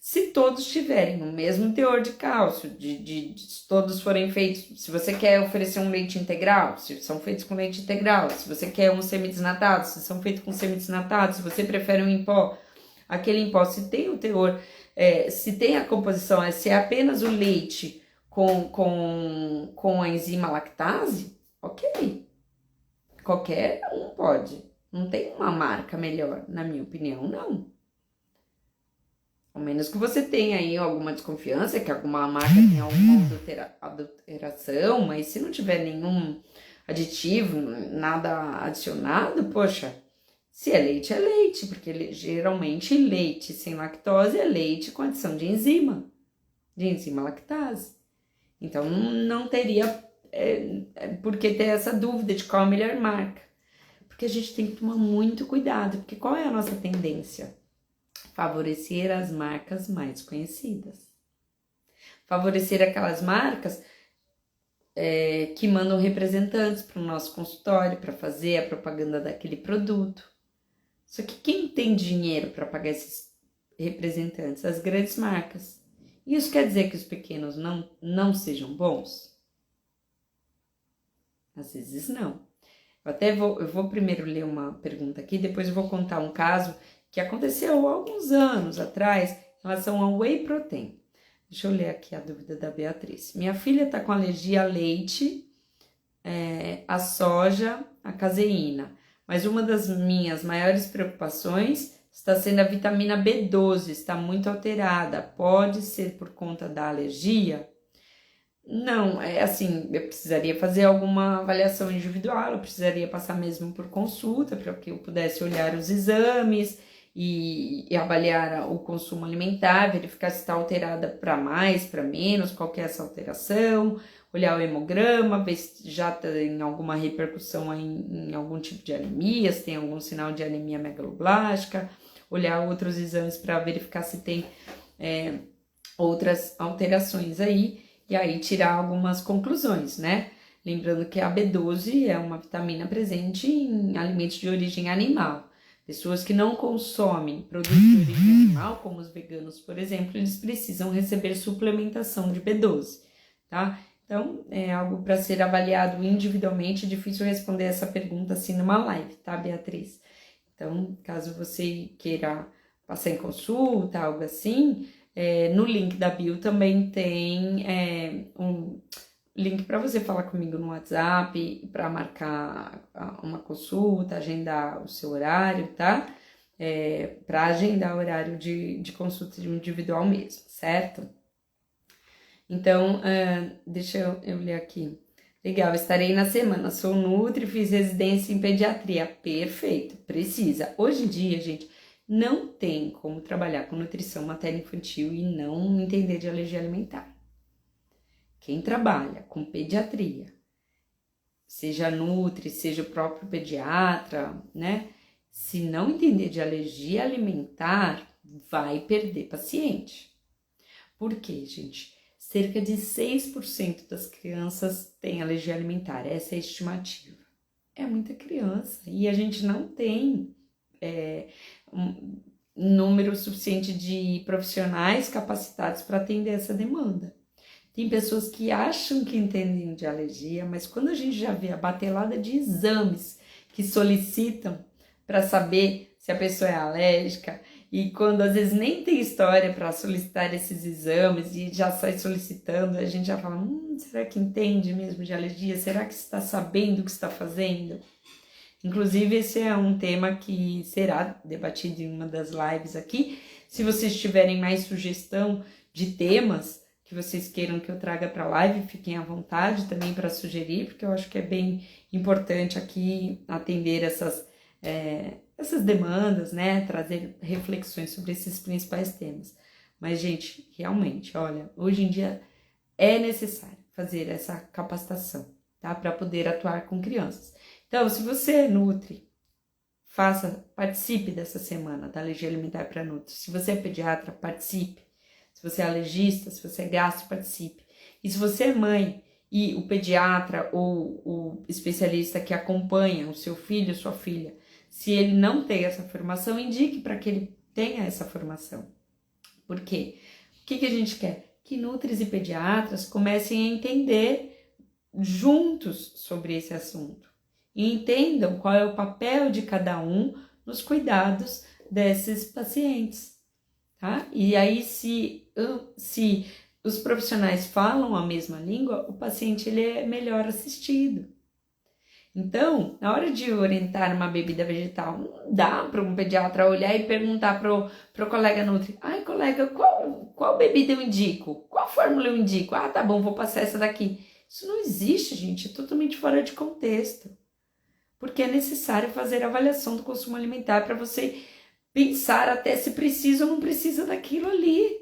Se todos tiverem o mesmo teor de cálcio, se todos forem feitos, se você quer oferecer um leite integral, se são feitos com leite integral, se você quer um semidesnatado, se são feitos com semidesnatado, se você prefere um em pó, aquele em pó, se tem o teor, se tem a composição, se é apenas o leite com a enzima lactase, ok. Qualquer um pode. Não tem uma marca melhor, na minha opinião, não. Ao menos que você tenha aí alguma desconfiança, que alguma marca tenha alguma adulteração, mas se não tiver nenhum aditivo, nada adicionado, poxa, se é leite, porque geralmente leite sem lactose é leite com adição de enzima lactase. Então não teria por que ter essa dúvida de qual a melhor marca. Porque a gente tem que tomar muito cuidado, porque qual é a nossa tendência? Favorecer as marcas mais conhecidas. Favorecer aquelas marcas que mandam representantes para o nosso consultório para fazer a propaganda daquele produto. Só que quem tem dinheiro para pagar esses representantes? As grandes marcas. Isso quer dizer que os pequenos não sejam bons? Às vezes não. Eu vou primeiro ler uma pergunta aqui, depois eu vou contar um caso que aconteceu há alguns anos atrás em relação ao whey protein. Deixa eu ler aqui a dúvida da Beatriz. Minha filha está com alergia a leite, a soja, a caseína. Mas uma das minhas maiores preocupações está sendo a vitamina B12, está muito alterada. Pode ser por conta da alergia? Não, é assim, eu precisaria fazer alguma avaliação individual, eu precisaria passar mesmo por consulta para que eu pudesse olhar os exames e avaliar o consumo alimentar, verificar se está alterada para mais, para menos, qual que é essa alteração, olhar o hemograma, ver se já tem alguma repercussão em algum tipo de anemia, se tem algum sinal de anemia megaloblástica, olhar outros exames para verificar se tem outras alterações aí, e aí tirar algumas conclusões, né? Lembrando que a B12 é uma vitamina presente em alimentos de origem animal. Pessoas que não consomem produtos de origem animal, como os veganos, por exemplo, eles precisam receber suplementação de B12, tá? Então, é algo para ser avaliado individualmente, é difícil responder essa pergunta assim numa live, tá, Beatriz? Então, caso você queira passar em consulta, algo assim, no link da bio também tem um link para você falar comigo no WhatsApp, para marcar uma consulta, agendar o seu horário, tá? Para agendar o horário de consulta individual mesmo, certo? Então, deixa eu ler aqui. Legal, estarei na semana, sou nutri, fiz residência em pediatria. Perfeito, precisa. Hoje em dia, gente, não tem como trabalhar com nutrição materno-infantil e não entender de alergia alimentar. Quem trabalha com pediatria, seja nutri, seja o próprio pediatra, né? Se não entender de alergia alimentar, vai perder paciente. Por quê, gente? Cerca de 6% das crianças têm alergia alimentar, essa é a estimativa. É muita criança e a gente não tem um número suficiente de profissionais capacitados para atender essa demanda. Tem pessoas que acham que entendem de alergia, mas quando a gente já vê a batelada de exames que solicitam para saber se a pessoa é alérgica, e quando às vezes nem tem história para solicitar esses exames e já sai solicitando, a gente já fala, será que entende mesmo de alergia? Será que está sabendo o que está fazendo? Inclusive, esse é um tema que será debatido em uma das lives aqui. Se vocês tiverem mais sugestão de temas que vocês queiram que eu traga para a live, fiquem à vontade também para sugerir, porque eu acho que é bem importante aqui atender essas demandas, né? Trazer reflexões sobre esses principais temas. Mas, gente, realmente, olha, hoje em dia é necessário fazer essa capacitação, tá? Para poder atuar com crianças. Então, se você é nutri, participe dessa semana da alergia alimentar para nutri. Se você é pediatra, participe. Se você é alergista, se você é gastro, participe. E se você é mãe e o pediatra ou o especialista que acompanha o seu filho, sua filha, se ele não tem essa formação, indique para que ele tenha essa formação. Por quê? O que a gente quer? Que nutris e pediatras comecem a entender juntos sobre esse assunto. E entendam qual é o papel de cada um nos cuidados desses pacientes, tá? E aí, se os profissionais falam a mesma língua, o paciente ele é melhor assistido. Então, na hora de orientar uma bebida vegetal, não dá para um pediatra olhar e perguntar pro colega nutri, ai colega, qual bebida eu indico? Qual fórmula eu indico? Ah, tá bom, vou passar essa daqui. Isso não existe, gente, é totalmente fora de contexto. Porque é necessário fazer a avaliação do consumo alimentar para você pensar até se precisa ou não precisa daquilo ali.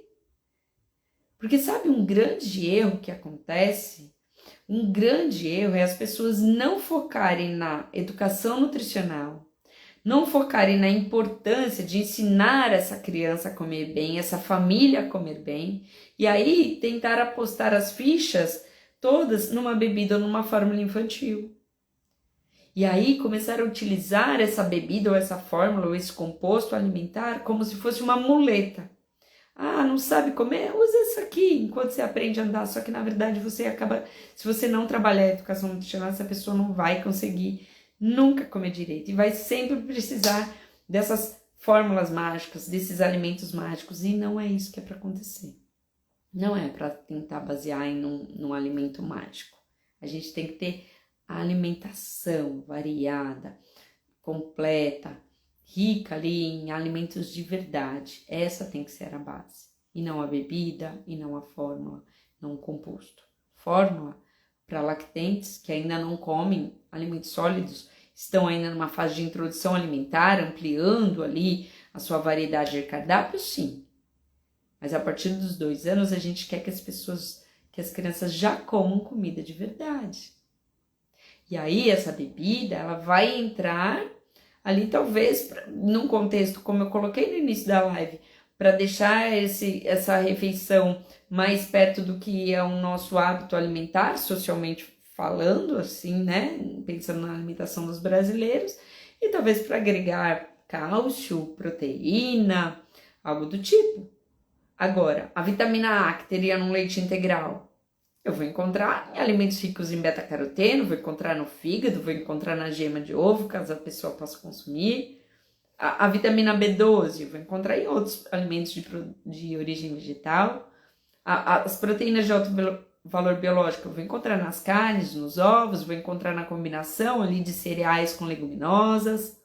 Porque sabe um grande erro que acontece? Um grande erro é as pessoas não focarem na educação nutricional, não focarem na importância de ensinar essa criança a comer bem, essa família a comer bem, e aí tentar apostar as fichas todas numa bebida ou numa fórmula infantil. E aí começaram a utilizar essa bebida ou essa fórmula ou esse composto alimentar como se fosse uma muleta. Ah, não sabe comer? Usa isso aqui enquanto você aprende a andar. Só que na verdade você acaba, se você não trabalhar a educação nutricional, essa pessoa não vai conseguir nunca comer direito. E vai sempre precisar dessas fórmulas mágicas, desses alimentos mágicos. E não é isso que é para acontecer. Não é para tentar basear em um alimento mágico. A gente tem que ter a alimentação variada, completa, rica ali em alimentos de verdade. Essa tem que ser a base. E não a bebida, e não a fórmula, não o composto. Fórmula para lactentes que ainda não comem alimentos sólidos, estão ainda numa fase de introdução alimentar, ampliando ali a sua variedade de cardápio, sim. Mas a partir dos 2 anos a gente quer que as crianças já comam comida de verdade. E aí essa bebida, ela vai entrar ali talvez num contexto, como eu coloquei no início da live, para deixar essa refeição mais perto do que é o nosso hábito alimentar, socialmente falando, assim, né? Pensando na alimentação dos brasileiros, e talvez para agregar cálcio, proteína, algo do tipo. Agora, a vitamina A que teria no leite integral, eu vou encontrar em alimentos ricos em beta-caroteno, vou encontrar no fígado, vou encontrar na gema de ovo, caso a pessoa possa consumir. A vitamina B12, vou encontrar em outros alimentos de origem vegetal. As proteínas de alto valor biológico, eu vou encontrar nas carnes, nos ovos, vou encontrar na combinação ali de cereais com leguminosas.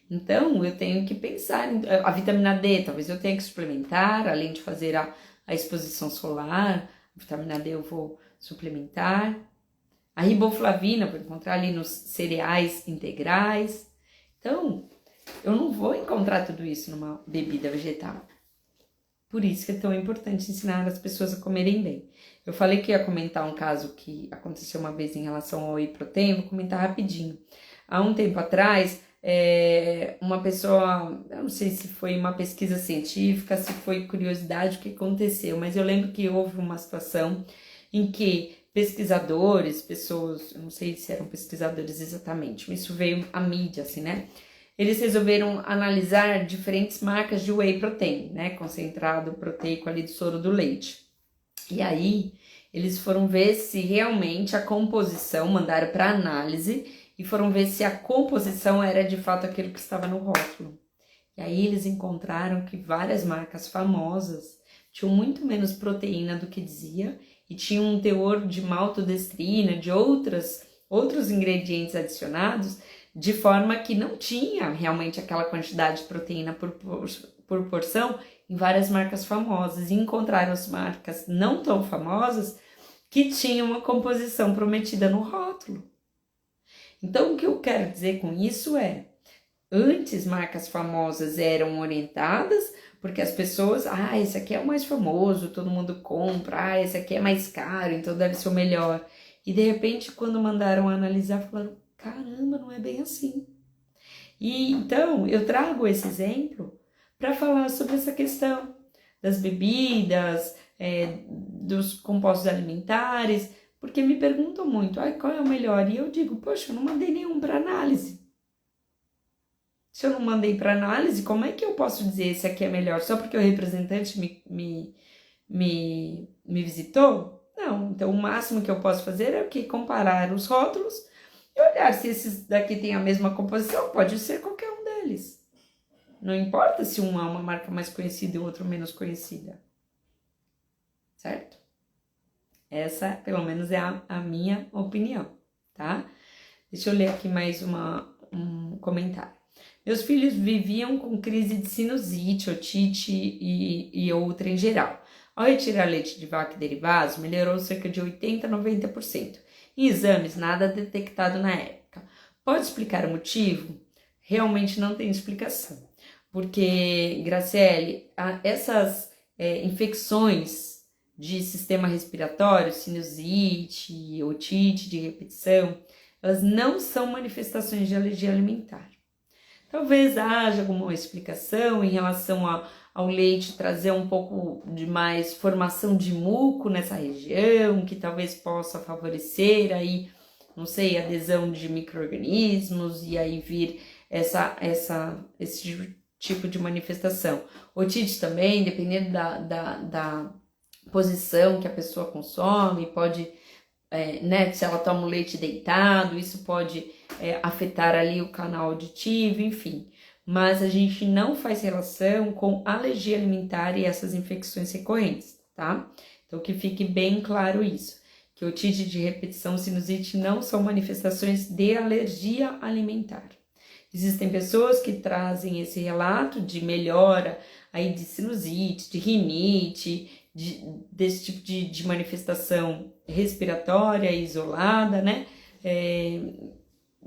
Então, eu tenho que pensar em a vitamina D, talvez eu tenha que suplementar, além de fazer a exposição solar. Vitamina D eu vou suplementar. A riboflavina vou encontrar ali nos cereais integrais. Então, eu não vou encontrar tudo isso numa bebida vegetal. Por isso que é tão importante ensinar as pessoas a comerem bem. Eu falei que ia comentar um caso que aconteceu uma vez em relação ao whey protein, vou comentar rapidinho. Há um tempo atrás, uma pessoa, eu não sei se foi uma pesquisa científica, se foi curiosidade o que aconteceu, mas eu lembro que houve uma situação em que pesquisadores, pessoas, eu não sei se eram pesquisadores exatamente, mas isso veio à mídia, assim, né? Eles resolveram analisar diferentes marcas de whey protein, né? Concentrado proteico ali do soro do leite. E aí, eles foram ver se realmente a composição, mandaram para análise, e foram ver se a composição era de fato aquilo que estava no rótulo. E aí eles encontraram que várias marcas famosas tinham muito menos proteína do que dizia e tinham um teor de maltodestrina, de outros ingredientes adicionados, de forma que não tinha realmente aquela quantidade de proteína por porção em várias marcas famosas. E encontraram as marcas não tão famosas que tinham uma composição prometida no rótulo. Então, o que eu quero dizer com isso é, antes marcas famosas eram orientadas, porque as pessoas, esse aqui é o mais famoso, todo mundo compra, esse aqui é mais caro, então deve ser o melhor. E de repente, quando mandaram analisar, falaram, caramba, não é bem assim. E então, eu trago esse exemplo para falar sobre essa questão das bebidas, dos compostos alimentares, porque me perguntam muito, qual é o melhor? E eu digo, poxa, eu não mandei nenhum para análise. Se eu não mandei para análise, como é que eu posso dizer esse aqui é melhor? Só porque o representante me visitou? Não, então o máximo que eu posso fazer é o quê? Comparar os rótulos e olhar se esses daqui têm a mesma composição, pode ser qualquer um deles. Não importa se um é uma marca mais conhecida e o outro menos conhecida. Certo? Essa, pelo menos, é a minha opinião, tá? Deixa eu ler aqui mais um comentário. Meus filhos viviam com crise de sinusite, otite e outra em geral. Ao retirar leite de vaca e derivados, melhorou cerca de 80 a 90%. Em exames, nada detectado na época. Pode explicar o motivo? Realmente não tem explicação. Porque, Graciele, essas infecções de sistema respiratório, sinusite, otite de repetição, elas não são manifestações de alergia alimentar. Talvez haja alguma explicação em relação ao leite trazer um pouco de mais formação de muco nessa região, que talvez possa favorecer aí, não sei, adesão de micro-organismos e aí vir esse tipo de manifestação. Otite também, dependendo da posição que a pessoa consome, pode, se ela toma o leite deitado, isso pode afetar ali o canal auditivo, enfim. Mas a gente não faz relação com alergia alimentar e essas infecções recorrentes, tá? Então que fique bem claro isso, que otite de repetição, sinusite não são manifestações de alergia alimentar. Existem pessoas que trazem esse relato de melhora aí de sinusite, de rinite, desse tipo de manifestação respiratória isolada, né?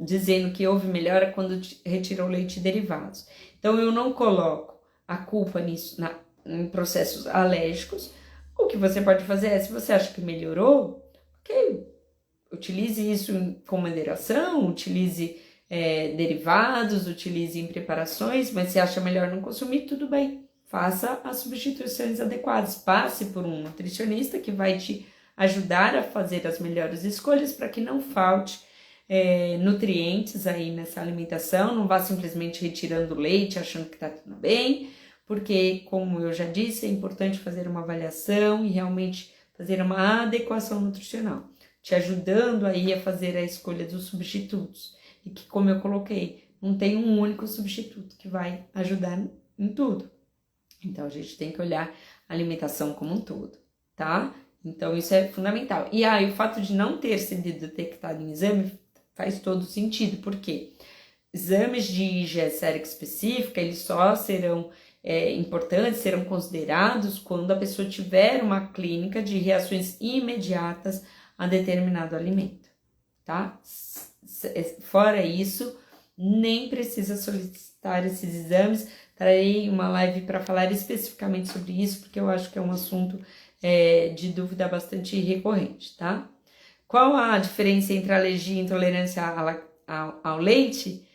Dizendo que houve melhora quando retirou leite e derivados. Então, eu não coloco a culpa nisso em processos alérgicos. O que você pode fazer é, se você acha que melhorou, ok, utilize isso com moderação, utilize derivados, utilize em preparações, mas se acha melhor não consumir, tudo bem. Faça as substituições adequadas. Passe por um nutricionista que vai te ajudar a fazer as melhores escolhas para que não falte nutrientes aí nessa alimentação. Não vá simplesmente retirando leite achando que está tudo bem, porque, como eu já disse, é importante fazer uma avaliação e realmente fazer uma adequação nutricional, te ajudando aí a fazer a escolha dos substitutos. E que, como eu coloquei, não tem um único substituto que vai ajudar em tudo. Então, a gente tem que olhar a alimentação como um todo, tá? Então, isso é fundamental. E o fato de não ter sido detectado em exame faz todo sentido, porque exames de IgE sérica específica, eles só serão importantes, serão considerados quando a pessoa tiver uma clínica de reações imediatas a determinado alimento, tá? Fora isso, nem precisa solicitar esses exames. Trarei uma live para falar especificamente sobre isso, porque eu acho que é um assunto de dúvida bastante recorrente, tá? Qual a diferença entre alergia e intolerância ao leite?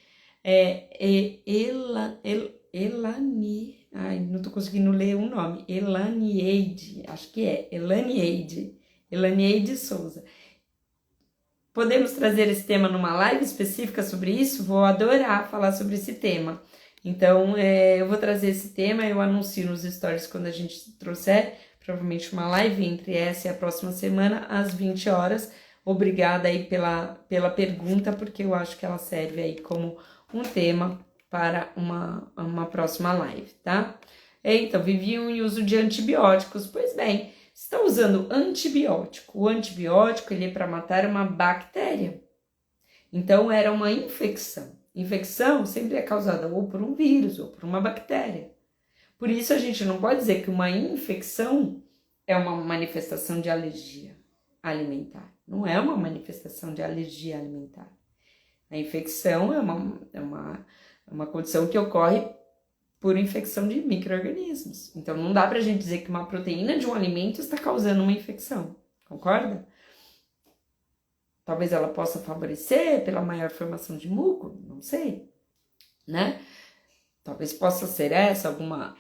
Não tô conseguindo ler o nome. Elanieide, acho que é. Elanieide Souza. Podemos trazer esse tema numa live específica sobre isso? Vou adorar falar sobre esse tema. Então, eu vou trazer esse tema, eu anuncio nos stories quando a gente trouxer, provavelmente uma live entre essa e a próxima semana, às 20 horas. Obrigada aí pela pergunta, porque eu acho que ela serve aí como um tema para uma próxima live, tá? Então, viviam em uso de antibióticos. Pois bem, estão usando antibiótico. O antibiótico, ele é para matar uma bactéria. Então, era uma infecção. Infecção sempre é causada ou por um vírus ou por uma bactéria. Por isso, a gente não pode dizer que uma infecção é uma manifestação de alergia alimentar. Não é uma manifestação de alergia alimentar. A infecção é uma condição que ocorre por infecção de micro-organismos. Então, não dá pra gente dizer que uma proteína de um alimento está causando uma infecção. Concorda? Talvez ela possa favorecer pela maior formação de muco, não sei, né? Talvez possa ser essa alguma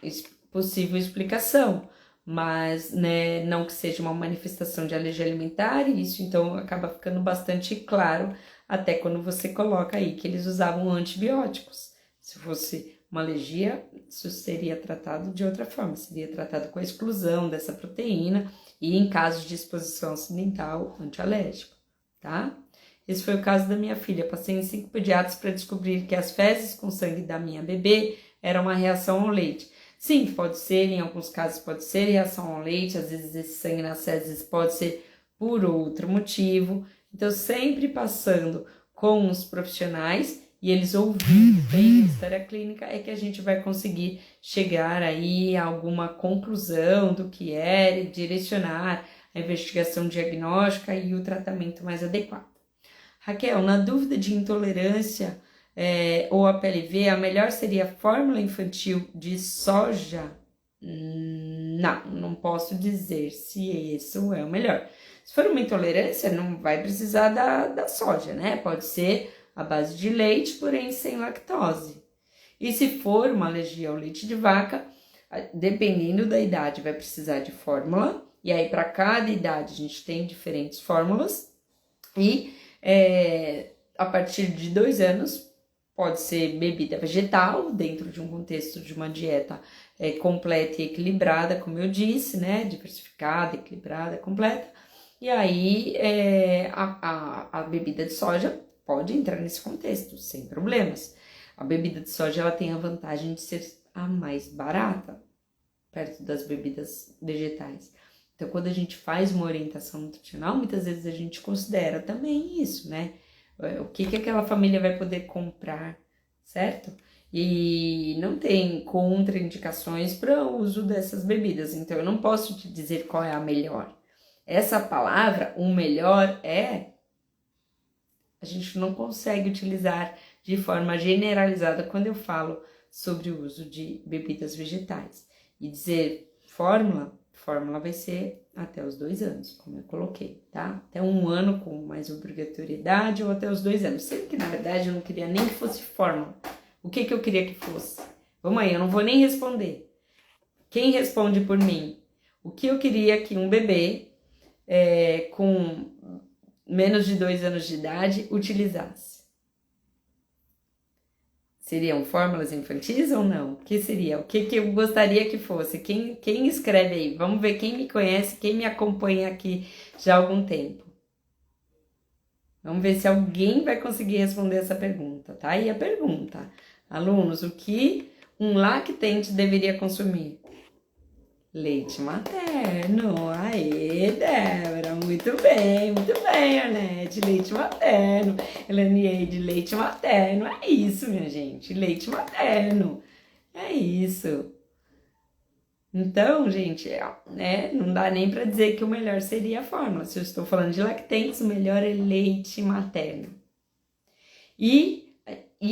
possível explicação, mas, né, não que seja uma manifestação de alergia alimentar, e isso então acaba ficando bastante claro até quando você coloca aí que eles usavam antibióticos. Se fosse uma alergia, isso seria tratado de outra forma, seria tratado com a exclusão dessa proteína e em casos de exposição acidental antialérgico. Tá? Esse foi o caso da minha filha. Passei em 5 pediatras para descobrir que as fezes com sangue da minha bebê eram uma reação ao leite. Sim, pode ser, em alguns casos pode ser reação ao leite, às vezes esse sangue nas fezes pode ser por outro motivo. Então, sempre passando com os profissionais e eles ouvindo bem a história clínica, é que a gente vai conseguir chegar aí a alguma conclusão do que é e direcionar a investigação diagnóstica e o tratamento mais adequado. Raquel, na dúvida de intolerância ou a PLV, a melhor seria a fórmula infantil de soja? Não posso dizer se isso é o melhor. Se for uma intolerância, não vai precisar da soja, né? Pode ser à base de leite, porém sem lactose. E se for uma alergia ao leite de vaca, dependendo da idade, vai precisar de fórmula. E aí, para cada idade, a gente tem diferentes fórmulas. E a partir de 2 anos, pode ser bebida vegetal, dentro de um contexto de uma dieta completa e equilibrada, como eu disse, né? Diversificada, equilibrada, completa. E aí, a bebida de soja pode entrar nesse contexto, sem problemas. A bebida de soja, ela tem a vantagem de ser a mais barata, perto das bebidas vegetais. Então, quando a gente faz uma orientação nutricional, muitas vezes a gente considera também isso, né? O que aquela família vai poder comprar, certo? E não tem contraindicações para o uso dessas bebidas, então eu não posso te dizer qual é a melhor. Essa palavra, o melhor a gente não consegue utilizar de forma generalizada quando eu falo sobre o uso de bebidas vegetais. E dizer fórmula vai ser até os 2 anos, como eu coloquei, tá? Até 1 ano com mais obrigatoriedade ou até os 2 anos. Sendo que, na verdade, eu não queria nem que fosse fórmula. O que eu queria que fosse? Vamos aí, eu não vou nem responder. Quem responde por mim? O que eu queria que um bebê com menos de 2 anos de idade utilizasse? Seriam fórmulas infantis ou não? O que seria? O que eu gostaria que fosse? Quem escreve aí? Vamos ver quem me conhece, quem me acompanha aqui já há algum tempo. Vamos ver se alguém vai conseguir responder essa pergunta, tá? aí a pergunta. Alunos, o que um lactente deveria consumir? Leite materno. Aê, Débora, muito bem, Arnete, leite materno. Elanieide, leite materno, é isso, minha gente, leite materno, é isso. Então, gente, não dá nem para dizer que o melhor seria a fórmula. Se eu estou falando de lactentes, o melhor é leite materno. E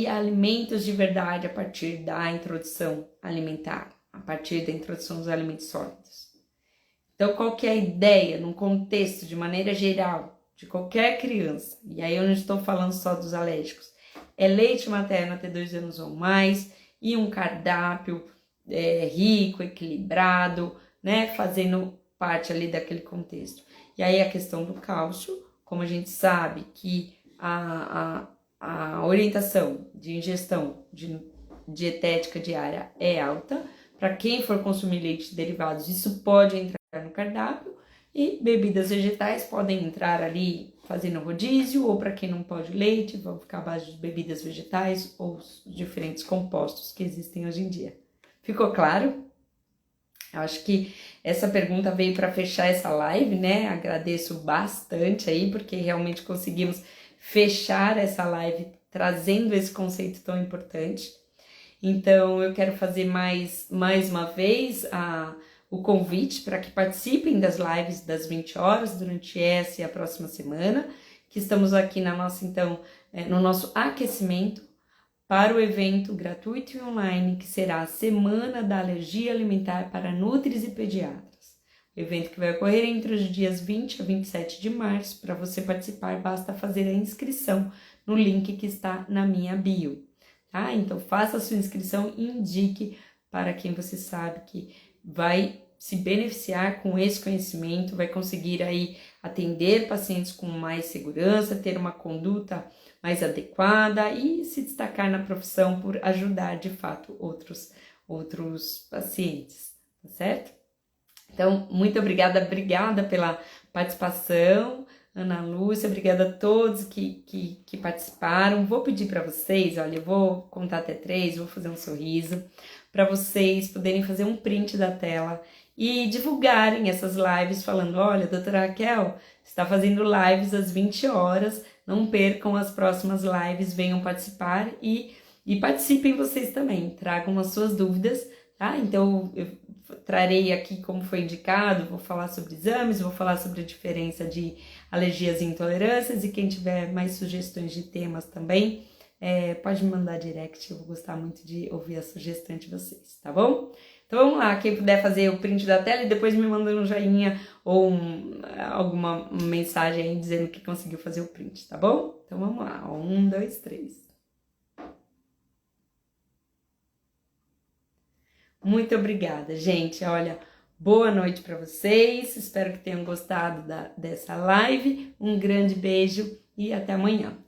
alimentos de verdade a partir da introdução alimentar. A partir da introdução dos alimentos sólidos. Então, qual que é a ideia, num contexto, de maneira geral, de qualquer criança, e aí eu não estou falando só dos alérgicos, é leite materno até 2 anos ou mais, e um cardápio rico, equilibrado, né, fazendo parte ali daquele contexto. E aí a questão do cálcio, como a gente sabe que a orientação de ingestão de dietética diária é alta, para quem for consumir leite derivados, isso pode entrar no cardápio, e bebidas vegetais podem entrar ali fazendo rodízio, ou para quem não pode leite, vão ficar à base de bebidas vegetais ou os diferentes compostos que existem hoje em dia. Ficou claro? Eu acho que essa pergunta veio para fechar essa live, né? Agradeço bastante aí, porque realmente conseguimos fechar essa live trazendo esse conceito tão importante. Então, eu quero fazer mais uma vez o convite para que participem das lives das 20 horas durante essa e a próxima semana, que estamos aqui na nossa, então, no nosso aquecimento para o evento gratuito e online, que será a Semana da Alergia Alimentar para Nutris e Pediatras. O evento que vai ocorrer entre os dias 20 a 27 de março. Para você participar, basta fazer a inscrição no link que está na minha bio. Tá? Então, faça a sua inscrição e indique para quem você sabe que vai se beneficiar com esse conhecimento, vai conseguir aí atender pacientes com mais segurança, ter uma conduta mais adequada e se destacar na profissão por ajudar, de fato, outros pacientes, tá certo? Então, muito obrigada pela participação. Ana Lúcia, obrigada a todos que participaram. Vou pedir para vocês, olha, eu vou contar até 3, vou fazer um sorriso, para vocês poderem fazer um print da tela e divulgarem essas lives falando, olha, doutora Raquel está fazendo lives às 20 horas, não percam as próximas lives, venham participar e participem vocês também, tragam as suas dúvidas, tá? Então, eu trarei aqui como foi indicado, vou falar sobre exames, vou falar sobre a diferença de alergias e intolerâncias, e quem tiver mais sugestões de temas também, pode me mandar direct, eu vou gostar muito de ouvir a sugestão de vocês, tá bom? Então vamos lá, quem puder fazer o print da tela e depois me manda um joinha ou alguma mensagem aí dizendo que conseguiu fazer o print, tá bom? Então vamos lá, 1, 2, 3. Muito obrigada, gente. Olha, boa noite para vocês. Espero que tenham gostado dessa live. Um grande beijo e até amanhã.